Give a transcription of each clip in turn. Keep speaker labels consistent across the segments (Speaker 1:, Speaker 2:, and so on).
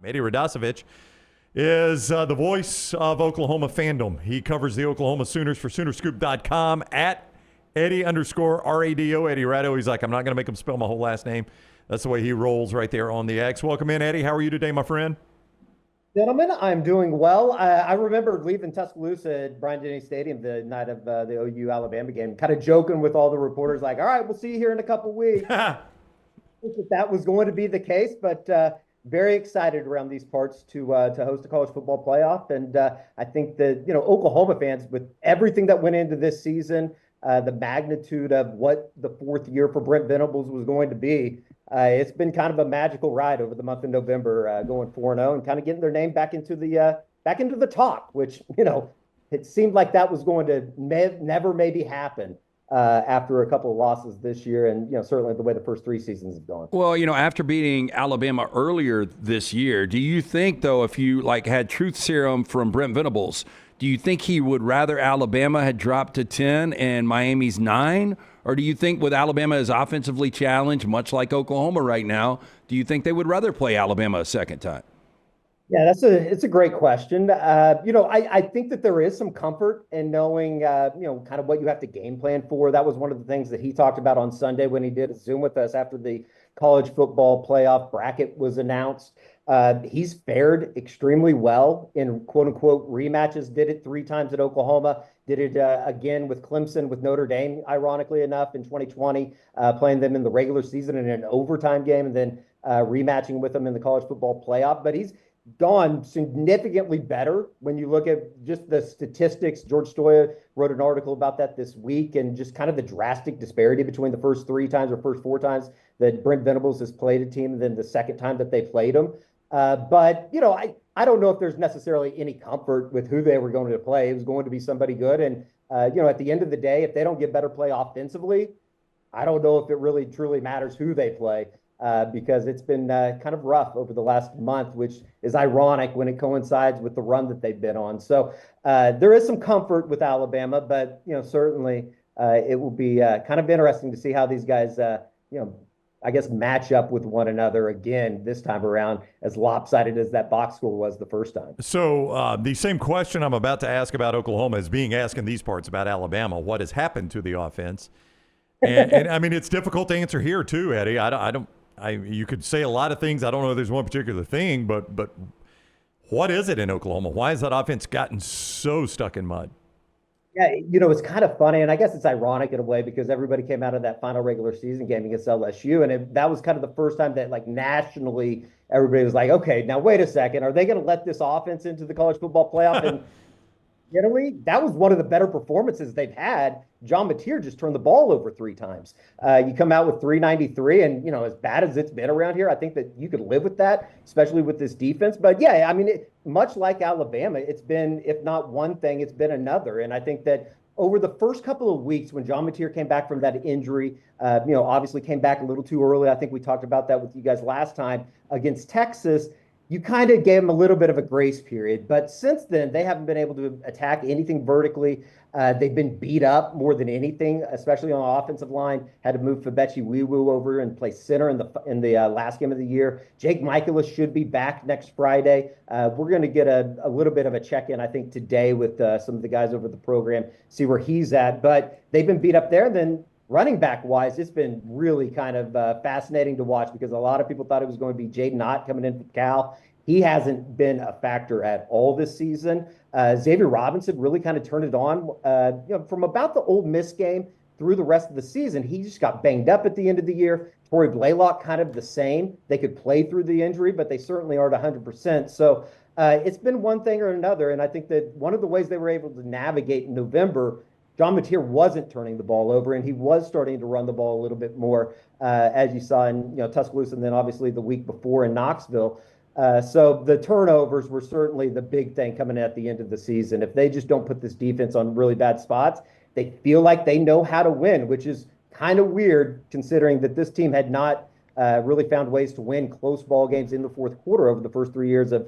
Speaker 1: Eddie Radosevich is the voice of Oklahoma fandom. He covers the Oklahoma Sooners for Soonerscoop.com at Eddie_RADO. Eddie Rado. He's like, I'm not going to make him spell my whole last name. That's the way he rolls right there on the X. Welcome in, Eddie. How are you today, my friend?
Speaker 2: Gentlemen, I'm doing well. I remember leaving Tuscaloosa at Bryant-Denny Stadium the night of the OU-Alabama game, kind of joking with all the reporters like, all right, we'll see you here in a couple weeks. I think that was going to be the case, but very excited around these parts to host a college football playoff. And I think that, Oklahoma fans, with everything that went into this season, the magnitude of what the fourth year for Brent Venables was going to be, it's been kind of a magical ride over the month of November, going 4-0 and kind of getting their name back into the talk, which, it seemed like that was going to never maybe happen after a couple of losses this year, and certainly the way the first three seasons have gone.
Speaker 3: Well, after beating Alabama earlier this year, do you think, though, if you had truth serum from Brent Venables, do you think he would rather Alabama had dropped to 10 and Miami's 9? Or do you think with Alabama as offensively challenged, much like Oklahoma right now, do you think they would rather play Alabama a second time?
Speaker 2: Yeah, it's a great question. I think that there is some comfort in knowing, kind of what you have to game plan for. That was one of the things that he talked about on Sunday when he did a Zoom with us after the college football playoff bracket was announced. He's fared extremely well in quote unquote rematches, did it 3 times at Oklahoma, did it again with Clemson, with Notre Dame, ironically enough, in 2020, playing them in the regular season in an overtime game and then rematching with them in the college football playoff. But he's gone significantly better when you look at just the statistics. George Stoya wrote an article about that this week, and just kind of the drastic disparity between the first 3 times or first 4 times that Brent Venables has played a team and then the second time that they played him. But I don't know if there's necessarily any comfort with who they were going to play. It was going to be somebody good. And, at the end of the day, if they don't get better play offensively, I don't know if it really truly matters who they play. Because it's been kind of rough over the last month, which is ironic when it coincides with the run that they've been on. So there is some comfort with Alabama, but certainly it will be kind of interesting to see how these guys, I guess, match up with one another again this time around, as lopsided as that box score was the first time.
Speaker 1: So the same question I'm about to ask about Oklahoma is being asked in these parts about Alabama. What has happened to the offense? And I mean, it's difficult to answer here too, Eddie. You could say a lot of things. I don't know if there's one particular thing, but what is it in Oklahoma? Why has that offense gotten so stuck in mud?
Speaker 2: Yeah, it's kind of funny, and I guess it's ironic in a way because everybody came out of that final regular season game against LSU, and that was kind of the first time that, nationally, everybody was like, okay, now wait a second, are they going to let this offense into the college football playoff? And Italy, that was one of the better performances they've had. John Mateer just turned the ball over 3 times. You come out with 393, and as bad as it's been around here, I think that you could live with that, especially with this defense. But yeah, I mean, much like Alabama, it's been, if not one thing, it's been another. And I think that over the first couple of weeks, when John Mateer came back from that injury, obviously came back a little too early. I think we talked about that with you guys last time against Texas. You kind of gave them a little bit of a grace period. But since then, they haven't been able to attack anything vertically. They've been beat up more than anything, especially on the offensive line. Had to move Fabechi Wiwu over and play center in the last game of the year. Jake Michaelis should be back next Friday. We're going to get a little bit of a check-in, I think, today with some of the guys over the program, see where he's at. But they've been beat up there. And then running back-wise, it's been really kind of fascinating to watch because a lot of people thought it was going to be Jaden Ott coming in from Cal. He hasn't been a factor at all this season. Xavier Robinson really kind of turned it on from about the Ole Miss game through the rest of the season. He just got banged up at the end of the year. Torrey Blaylock kind of the same. They could play through the injury, but they certainly aren't 100%. So it's been one thing or another, and I think that one of the ways they were able to navigate in November, John Mateer wasn't turning the ball over, and he was starting to run the ball a little bit more, as you saw in Tuscaloosa, and then obviously the week before in Knoxville. So the turnovers were certainly the big thing coming at the end of the season. If they just don't put this defense on really bad spots, they feel like they know how to win, which is kind of weird considering that this team had not really found ways to win close ball games in the fourth quarter over the first 3 years of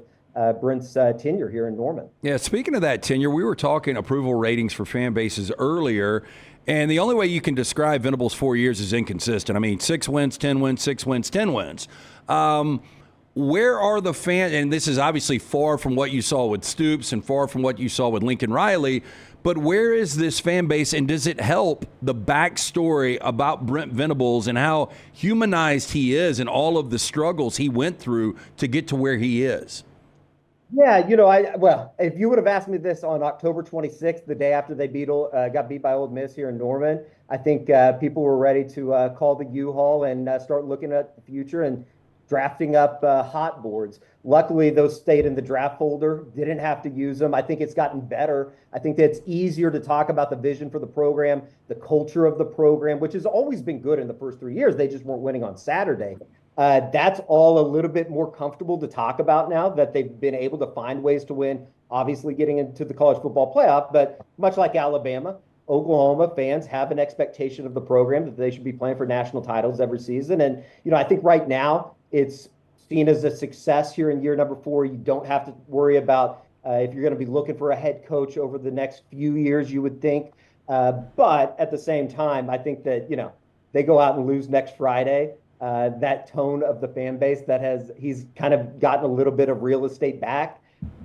Speaker 2: Brent's tenure here in Norman.
Speaker 3: Yeah, speaking of that tenure, we were talking approval ratings for fan bases earlier, and the only way you can describe Venables' 4 years is inconsistent. I mean, 6 wins, 10 wins, 6 wins, 10 wins. where are the fans? And this is obviously far from what you saw with Stoops and far from what you saw with Lincoln Riley. But where is this fan base, and does it help the backstory about Brent Venables and how humanized he is and all of the struggles he went through to get to where he is?
Speaker 2: Yeah, well, if you would have asked me this on October 26th, the day after they got beat by Ole Miss here in Norman, I think people were ready to call the U-Haul and start looking at the future and drafting up hot boards. Luckily, those stayed in the draft folder, didn't have to use them. I think it's gotten better. I think that it's easier to talk about the vision for the program, the culture of the program, which has always been good in the first 3 years. They just weren't winning on Saturday. That's all a little bit more comfortable to talk about now that they've been able to find ways to win, obviously getting into the college football playoff. But much like Alabama, Oklahoma fans have an expectation of the program that they should be playing for national titles every season. And, I think right now it's seen as a success here in year number 4. You don't have to worry about if you're going to be looking for a head coach over the next few years, you would think. But at the same time, I think that, they go out and lose next Friday. That tone of the fan base he's kind of gotten a little bit of real estate back,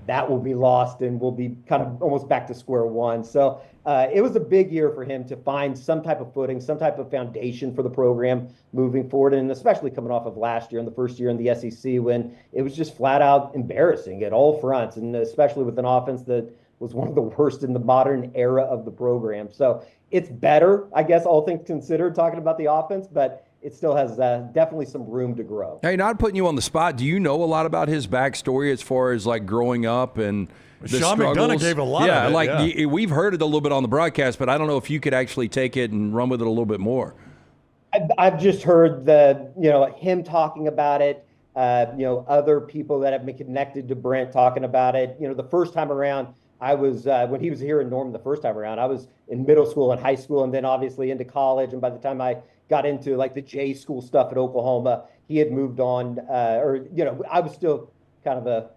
Speaker 2: that will be lost and will be kind of almost back to square one. So it was a big year for him to find some type of footing, some type of foundation for the program moving forward, and especially coming off of last year and the first year in the SEC when it was just flat out embarrassing at all fronts, and especially with an offense that was one of the worst in the modern era of the program. So it's better, I guess, all things considered, talking about the offense, but it still has definitely some room to grow.
Speaker 3: Hey, not putting you on the spot, do you know a lot about his backstory as far as like growing up and the
Speaker 1: Sean
Speaker 3: struggles?
Speaker 1: McDonough gave a lot of it.
Speaker 3: We've heard it a little bit on the broadcast, but I don't know if you could actually take it and run with it a little bit more.
Speaker 2: I've just heard him talking about it. Other people that have been connected to Brent talking about it. The first time around, I was when he was here in Norman the first time around, I was in middle school and high school, and then obviously into college. And by the time I got into like the J school stuff at Oklahoma, he had moved on, I was still kind of a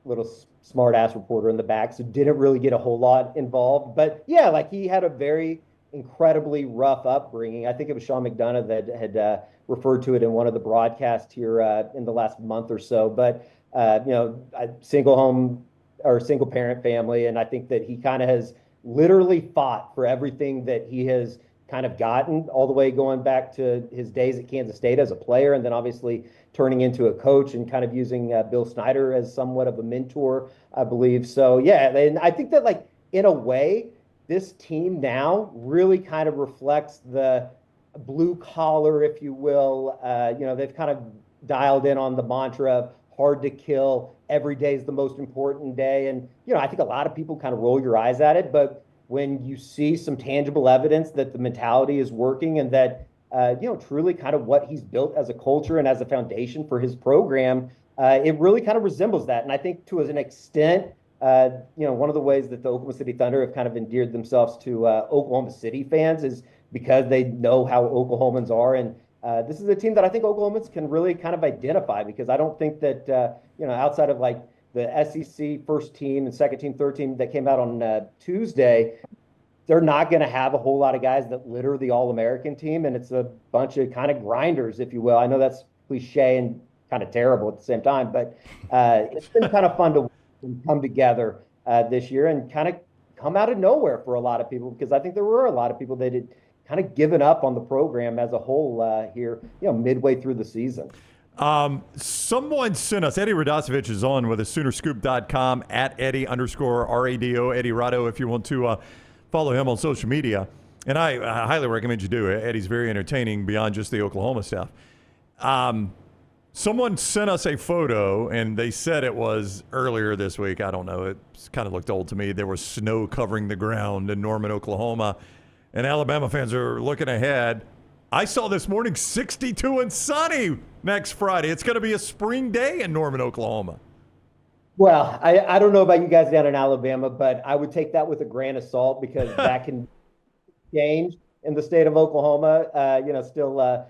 Speaker 2: little smart ass reporter in the back, so didn't really get a whole lot involved. But yeah, like he had a very incredibly rough upbringing. I think it was Sean McDonough that had referred to it in one of the broadcasts here in the last month or so. But a single home or single parent family, and I think that he kind of has literally fought for everything that he has kind of gotten, all the way going back to his days at Kansas State as a player, and then obviously turning into a coach and kind of using Bill Snyder as somewhat of a mentor, I believe. So yeah, and I think that like in a way, this team now really kind of reflects the blue collar, if you will. They've kind of dialed in on the mantra of hard to kill. Every day is the most important day. And, I think a lot of people kind of roll your eyes at it, but when you see some tangible evidence that the mentality is working and that, truly kind of what he's built as a culture and as a foundation for his program, it really kind of resembles that. And I think to an extent, one of the ways that the Oklahoma City Thunder have kind of endeared themselves to Oklahoma City fans is because they know how Oklahomans are. And this is a team that I think Oklahomans can really kind of identify, because I don't think that, outside of like the SEC first team and second team, third team that came out on Tuesday, they're not going to have a whole lot of guys that litter the All-American team. And it's a bunch of kind of grinders, if you will. I know that's cliche and kind of terrible at the same time, but it's been kind of fun to come together this year and kind of come out of nowhere for a lot of people, because I think there were a lot of people that had kind of given up on the program as a whole here, midway through the season.
Speaker 1: Someone sent us, Eddie Radosevich is on with us, Soonerscoop.com, at Eddie_RADO, Eddie Rado, if you want to follow him on social media. And I highly recommend you do. Eddie's very entertaining beyond just the Oklahoma stuff. Someone sent us a photo, and they said it was earlier this week. I don't know. It kind of looked old to me. There was snow covering the ground in Norman, Oklahoma, and Alabama fans are looking ahead. I saw this morning 62 and sunny next Friday. It's going to be a spring day in Norman, Oklahoma.
Speaker 2: Well, I don't know about you guys down in Alabama, but I would take that with a grain of salt, because that can change in the state of Oklahoma. Still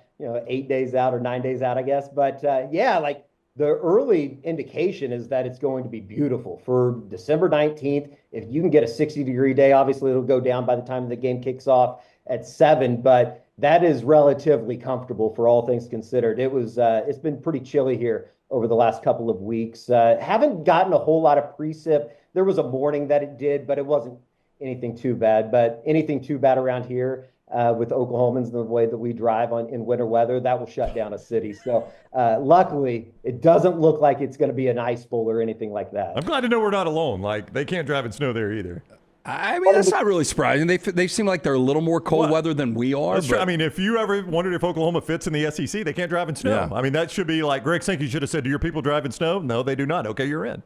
Speaker 2: 8 days out or 9 days out, I guess. But like the early indication is that it's going to be beautiful for December 19th. If you can get a 60-degree day, obviously it'll go down by the time the game kicks off at 7, but that is relatively comfortable for all things considered. It's been pretty chilly here over the last couple of weeks. Haven't gotten a whole lot of precip. There was a morning that it did, but it wasn't anything too bad. But anything too bad around here with Oklahomans and the way that we drive in winter weather, that will shut down a city. So luckily, it doesn't look like it's going to be an ice bowl or anything like that.
Speaker 1: I'm glad to know we're not alone. Like, they can't drive in snow there either.
Speaker 3: I mean, that's not really surprising. They seem like they're a little more cold weather than we are.
Speaker 1: That's true. I mean, if you ever wondered if Oklahoma fits in the SEC, they can't drive in snow.
Speaker 3: Yeah.
Speaker 1: I mean, that should be like Greg Sankey should have said, do your people drive in snow? No, they do not. Okay, you're in.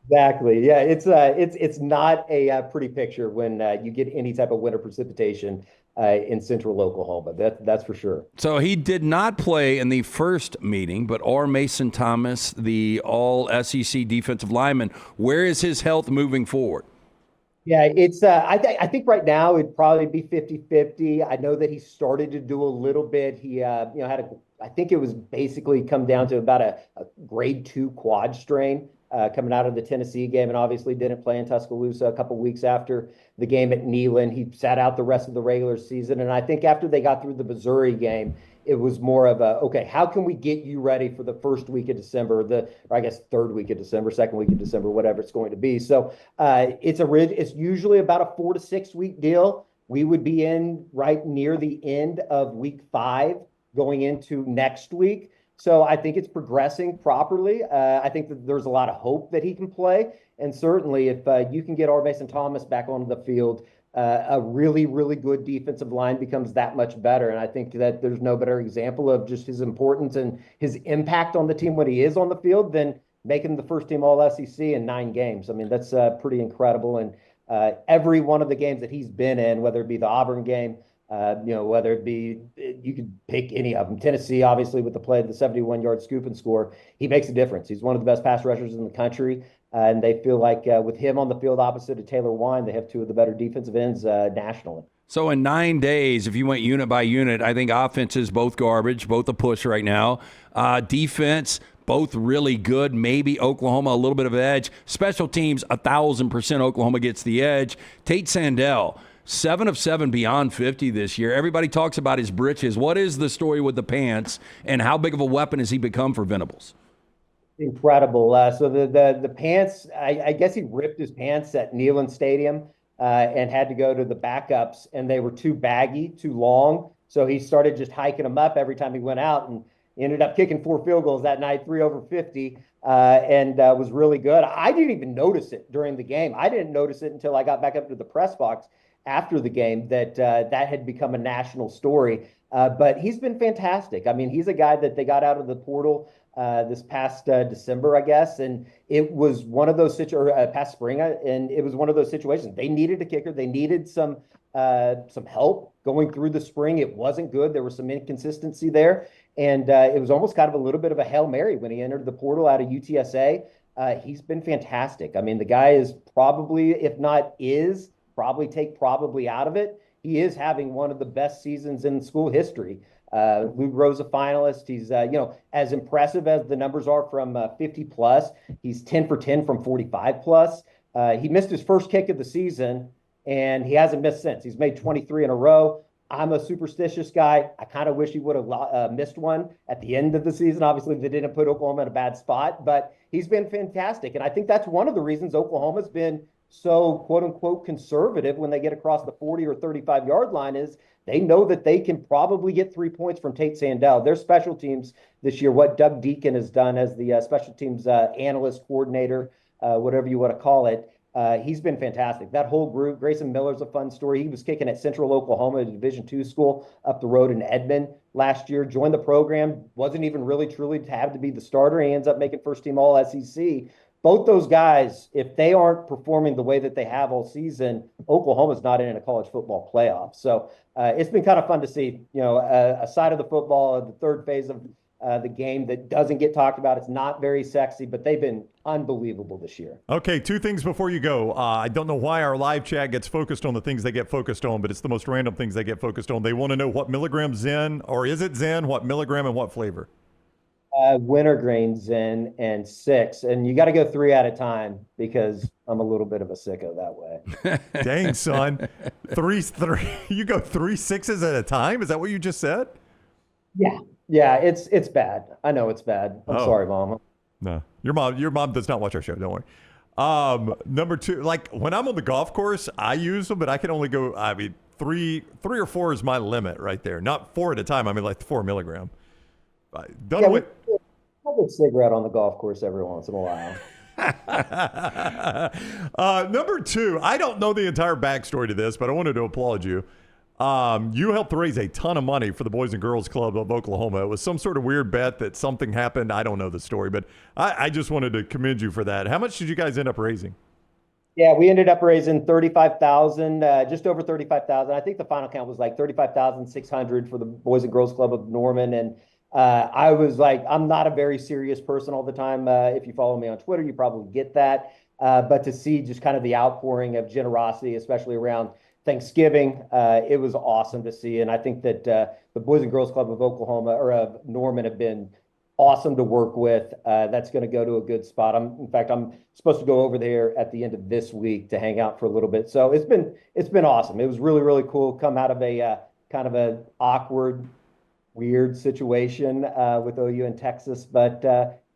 Speaker 2: Exactly. Yeah, it's not a pretty picture when you get any type of winter precipitation in central Oklahoma. That's for sure.
Speaker 3: So he did not play in the first meeting, but R. Mason Thomas, the all SEC defensive lineman, where is his health moving forward?
Speaker 2: Yeah, it's I think right now it'd probably be 50-50. I know that he started to do a little bit. He had I think it was basically come down to about a grade 2 quad strain coming out of the Tennessee game, and obviously didn't play in Tuscaloosa a couple weeks after the game at Neyland. He sat out the rest of the regular season, and I think after they got through the Missouri game, it was more of a, okay, how can we get you ready for the first week of December, or I guess third week of December, second week of December, whatever it's going to be. So it's usually about a 4 to 6 week deal. We would be in right near the end of week 5 going into next week. So I think it's progressing properly. I think that there's a lot of hope that he can play. And certainly if you can get R. Mason Thomas back onto the field, a really, really good defensive line becomes that much better. And I think that there's no better example of just his importance and his impact on the team when he is on the field than making the first team all SEC in 9 games. I mean, that's pretty incredible. And every one of the games that he's been in, whether it be the Auburn game, whether it be, you could pick any of them. Tennessee, obviously, with the 71-yard scoop and score, he makes a difference. He's one of the best pass rushers in the country. And they feel like with him on the field opposite of Taylor Wine, they have 2 of the better defensive ends nationally.
Speaker 3: So in 9 days, if you went unit by unit, I think offense is both garbage, both a push right now. Defense, both really good. Maybe Oklahoma a little bit of edge. Special teams, 1,000% Oklahoma gets the edge. Tate Sandell, 7 of 7 beyond 50 this year. Everybody talks about his britches. What is the story with the pants, and how big of a weapon has he become for Venables?
Speaker 2: Incredible. So the pants, I guess he ripped his pants at Neyland Stadium and had to go to the backups, and they were too baggy, too long. So he started just hiking them up every time he went out, and ended up kicking 4 field goals that night, 3 over 50, and was really good. I didn't even notice it during the game. I didn't notice it until I got back up to the press box after the game that that had become a national story. But he's been fantastic. I mean, he's a guy that they got out of the portal this past December, I guess, and it was one of those past spring, and it was one of those situations. They needed a kicker. They needed some help going through the spring. It wasn't good. There was some inconsistency there, and it was almost kind of a little bit of a Hail Mary when he entered the portal out of UTSA. He's been fantastic. I mean, the guy is probably, if not is, probably out of it. He is having one of the best seasons in school history. Lou Groza finalist. He's, as impressive as the numbers are from 50 plus, he's 10 for 10 from 45 plus. He missed his first kick of the season, and he hasn't missed since. He's made 23 in a row. I'm a superstitious guy. I kind of wish he would have missed one at the end of the season. Obviously, they didn't put Oklahoma in a bad spot, but he's been fantastic. And I think that's one of the reasons Oklahoma's been so quote unquote conservative when they get across the 40 or 35-yard line is they know that they can probably get 3 points from Tate Sandell. Their special teams this year, what Doug Deacon has done as the special teams analyst coordinator, whatever you want to call it, he's been fantastic. That whole group, Grayson Miller's a fun story. He was kicking at Central Oklahoma, a Division II school up the road in Edmond last year, joined the program, wasn't even really truly to have to be the starter. He ends up making first team all SEC. Both those guys, if they aren't performing the way that they have all season, Oklahoma's not in a college football playoff. So it's been kind of fun to see, a side of the football, the third phase of the game that doesn't get talked about. It's not very sexy, but they've been unbelievable this year.
Speaker 1: Okay, 2 things before you go. I don't know why our live chat gets focused on the things they get focused on, but it's the most random things they get focused on. They want to know what milligram Zen, or is it Zen, what milligram and what flavor?
Speaker 2: Wintergreen Zen and 6, and you got to go 3 at a time because I'm a little bit of a sicko that way.
Speaker 1: Dang, son. Three. You go 3 6s at a time? Is that what you just said?
Speaker 2: Yeah. Yeah, it's bad. I know it's bad. I'm
Speaker 1: Oh,
Speaker 2: sorry, Mom.
Speaker 1: no. Your mom does not watch our show. Don't worry. Number two, like when I'm on the golf course, I use them, but I can only go, I mean, three or four is my limit right there. Not four at a time. I mean, like 4 milligram. I don't
Speaker 2: Yeah,
Speaker 1: know
Speaker 2: we
Speaker 1: what.
Speaker 2: have a cigarette on the golf course every once in a while.
Speaker 1: Number two, I don't know the entire backstory to this, but I wanted to applaud you. You helped raise a ton of money for the Boys and Girls Club of Oklahoma. It was some sort of weird bet that something happened. I don't know the story, but I just wanted to commend you for that. How much did you guys end up raising?
Speaker 2: Yeah, we ended up raising 35,000, just over 35,000. I think the final count was like 35,600 for the Boys and Girls Club of Norman. And I was like, I'm not a very serious person all the time. If you follow me on Twitter, you probably get that. But to see just kind of the outpouring of generosity, especially around Thanksgiving, it was awesome to see. And I think that the Boys and Girls Club of Oklahoma or of Norman have been awesome to work with. That's going to go to a good spot. In fact, I'm supposed to go over there at the end of this week to hang out for a little bit. So it's been awesome. It was really, really cool. Come out of a kind of an awkward, weird situation with OU in Texas, but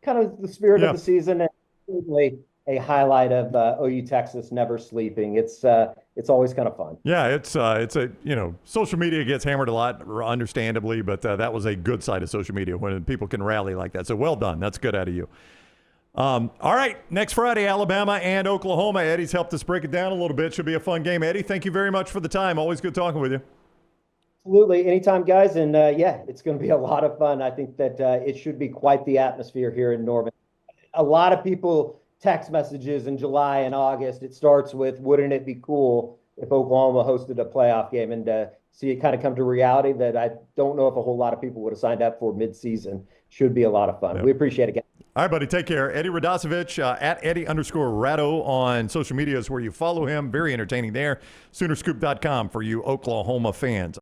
Speaker 2: kind of the spirit of the season, and certainly a highlight of OU Texas never sleeping. It's always kind of fun.
Speaker 1: Yeah, it's a, social media gets hammered a lot, understandably, but that was a good side of social media when people can rally like that. So well done. That's good out of you. All right, next Friday, Alabama and Oklahoma. Eddie's helped us break it down a little bit. Should be a fun game. Eddie, thank you very much for the time. Always good talking with you.
Speaker 2: Absolutely. Anytime, guys. And yeah, it's going to be a lot of fun. I think that it should be quite the atmosphere here in Norman. A lot of people text messages in July and August. It starts with, wouldn't it be cool if Oklahoma hosted a playoff game? And see it kind of come to reality that I don't know if a whole lot of people would have signed up for midseason. Should be a lot of fun. Yep. We appreciate it, guys.
Speaker 1: All right, buddy. Take care. Eddie Radosevich, at Eddie_Rado on social media is where you follow him. Very entertaining there. Soonerscoop.com for you Oklahoma fans.